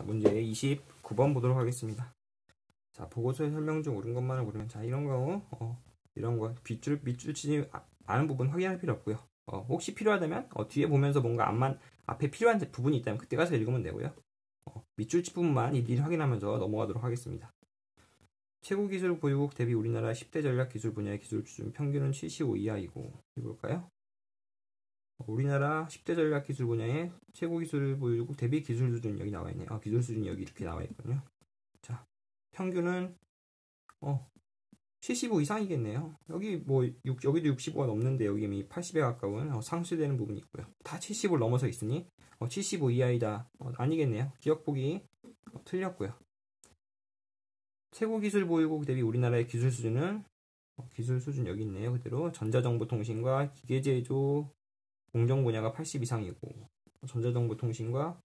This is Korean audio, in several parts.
자, 문제 29번 보도록 하겠습니다. 자, 보고서의 설명 중 옳은 것만을 고르면, 자, 이런 거 밑줄 치지 않은 부분 확인할 필요 없고요. 혹시 필요하다면 뒤에 보면서 뭔가 앞에 필요한 부분이 있다면 그때 가서 읽으면 되고요. 밑줄 치 부분만 일일이 확인하면서 넘어가도록 하겠습니다. 최고 기술 보유국 대비 우리나라 10대 전략 기술 분야의 기술 수준 평균은 75 이하이고, 해볼까요? 우리나라 10대 전략 기술 분야의 최고 기술 보유국 대비 기술 수준 여기 나와 있네요. 기술 수준 여기 이렇게 나와 있거든요. 자, 평균은 75 이상이겠네요. 여기도 65가 넘는데 여기 이미 80에 가까운 상쇄되는 부분이 있고요. 다 70을 넘어서 있으니 75 이하이다. 아니겠네요. 기억 보기 틀렸고요. 최고 기술 보유국 대비 우리나라의 기술 수준은 기술 수준 여기 있네요. 그대로 전자정보통신과 기계제조 공정 분야가 80 이상이고, 전자정보통신과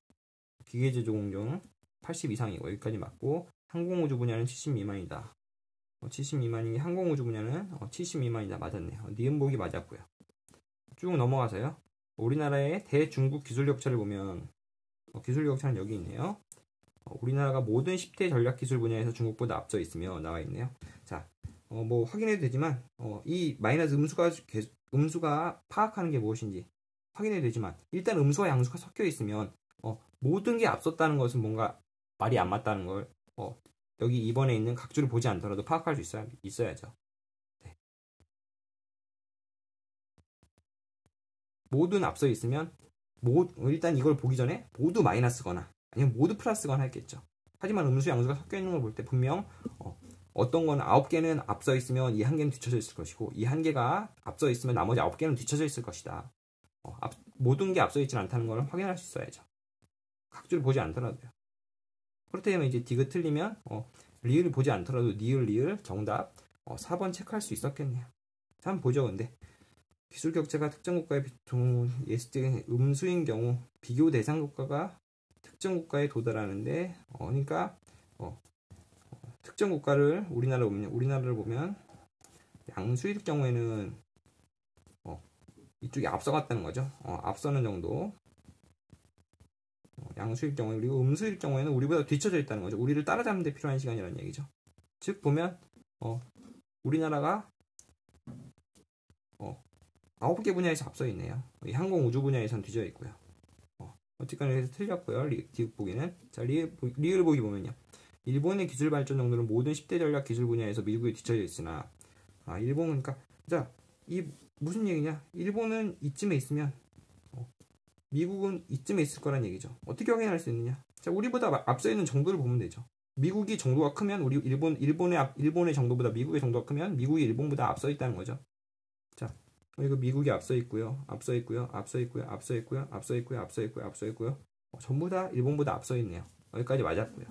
기계제조 공정 80 이상이고, 여기까지 맞고, 항공우주 분야는 70 미만이다. 70 미만이니 항공우주 분야는 70 미만이다. 맞았네요. 니은 보기 맞았고요. 쭉 넘어가서요. 우리나라의 대중국 기술 격차를 보면 기술 격차는 여기 있네요. 우리나라가 모든 10대 전략 기술 분야에서 중국보다 앞서 있으며 나와 있네요. 자, 확인해도 되지만 이 마이너스 음수가 파악하는 게 무엇인지 확인해도 되지만, 일단 음수와 양수가 섞여 있으면 모든 게 앞섰다는 것은 뭔가 말이 안 맞다는 걸 여기 2번에 있는 각주를 보지 않더라도 파악할 수 있어야죠. 네. 모든 앞서 있으면 일단 이걸 보기 전에 모두 마이너스거나 아니면 모두 플러스거나 했겠죠. 하지만 음수 양수가 섞여 있는 걸 볼 때 분명 어떤 건 9개는 앞서 있으면 이 1개는 뒤쳐져 있을 것이고, 이 1개가 앞서 있으면 나머지 9개는 뒤쳐져 있을 것이다. 모든 게 앞서 있지 않다는 걸 확인할 수 있어야죠. 각주를 보지 않더라도요. 그렇다면 이제 디귿 틀리면 리을을 보지 않더라도 니을 정답 4번 체크할 수 있었겠네요. 자, 한번 보죠. 근데 기술 격차가 특정 국가의 예스 때 음수인 경우 비교 대상 국가가 특정 국가에 도달하는데, 그러니까 특정 국가를 우리나라를 보면 양수일 경우에는 이쪽이 앞서갔다는 거죠. 앞서는 정도. 양수일 경우에, 그리고 음수일 경우에는 우리보다 뒤쳐져 있다는 거죠. 우리를 따라잡는 데 필요한 시간이라는 얘기죠. 즉 보면 우리나라가 9개 분야에서 앞서 있네요. 이 항공 우주 분야에선 뒤져 있고요. 어쨌거나 여기서 틀렸고요. 디귿 보기는. 자, 리을 보기 보면요. 일본의 기술 발전 정도는 모든 10대 전략 기술 분야에서 미국에 뒤쳐져 있으나, 일본은, 그러니까, 자, 이 무슨 얘기냐? 일본은 이쯤에 있으면 미국은 이쯤에 있을 거란 얘기죠. 어떻게 확인할 수 있느냐? 자, 우리보다 앞서 있는 정도를 보면 되죠. 미국이 정도가 크면 일본의 정도보다 미국의 정도가 크면 미국이 일본보다 앞서 있다는 거죠. 자, 이거 미국이 앞서 있고요. 전부 다 일본보다 앞서 있네요. 여기까지 맞았고요.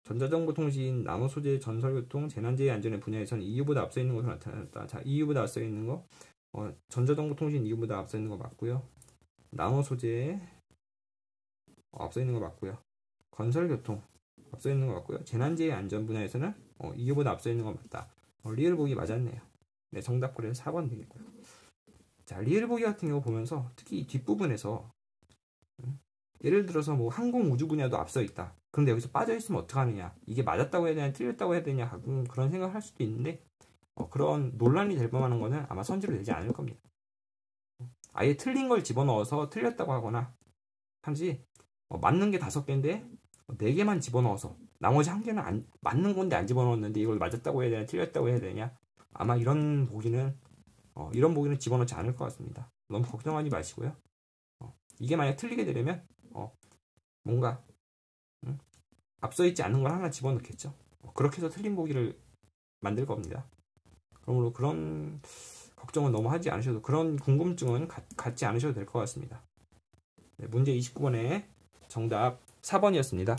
전자정보통신, 나노소재, 전설교통, 재난재해 안전의 분야에서는 EU보다 앞서 있는 것으로 나타났다. 자, EU보다 앞서 있는 거, 전자정보통신 EU보다 앞서 있는 거 맞고요. 나노소재 앞서 있는 거 맞고요. 건설교통 앞서 있는 거 맞고요. 재난재해 안전 분야에서는 EU보다 앞서 있는 거 맞다. 리을 보기 맞았네요. 네, 정답 그래서 4번 되겠고요. 자, 리을 보기 같은 경우 보면서 특히 이 뒷부분에서 예를 들어서 항공 우주 분야도 앞서 있다. 그런데 여기서 빠져 있으면 어떡하느냐? 이게 맞았다고 해야 되냐, 틀렸다고 해야 되냐? 가끔 그런 생각을 할 수도 있는데, 그런 논란이 될 만한 거는 아마 선지로 되지 않을 겁니다. 아예 틀린 걸 집어넣어서 틀렸다고 하거나 하지, 맞는 게 5개인데 4개만 집어넣어서 나머지 1개는 맞는 건데 안 집어넣었는데 이걸 맞았다고 해야 되냐, 틀렸다고 해야 되냐? 아마 이런 보기는 집어넣지 않을 것 같습니다. 너무 걱정하지 마시고요. 이게 만약 틀리게 되려면 뭔가 앞서 있지 않은 걸 하나 집어넣겠죠. 그렇게 해서 틀린 보기를 만들 겁니다. 그러므로 그런 걱정은 너무 하지 않으셔도, 그런 궁금증은 갖지 않으셔도 될 것 같습니다. 네, 문제 29번의 정답 4번이었습니다.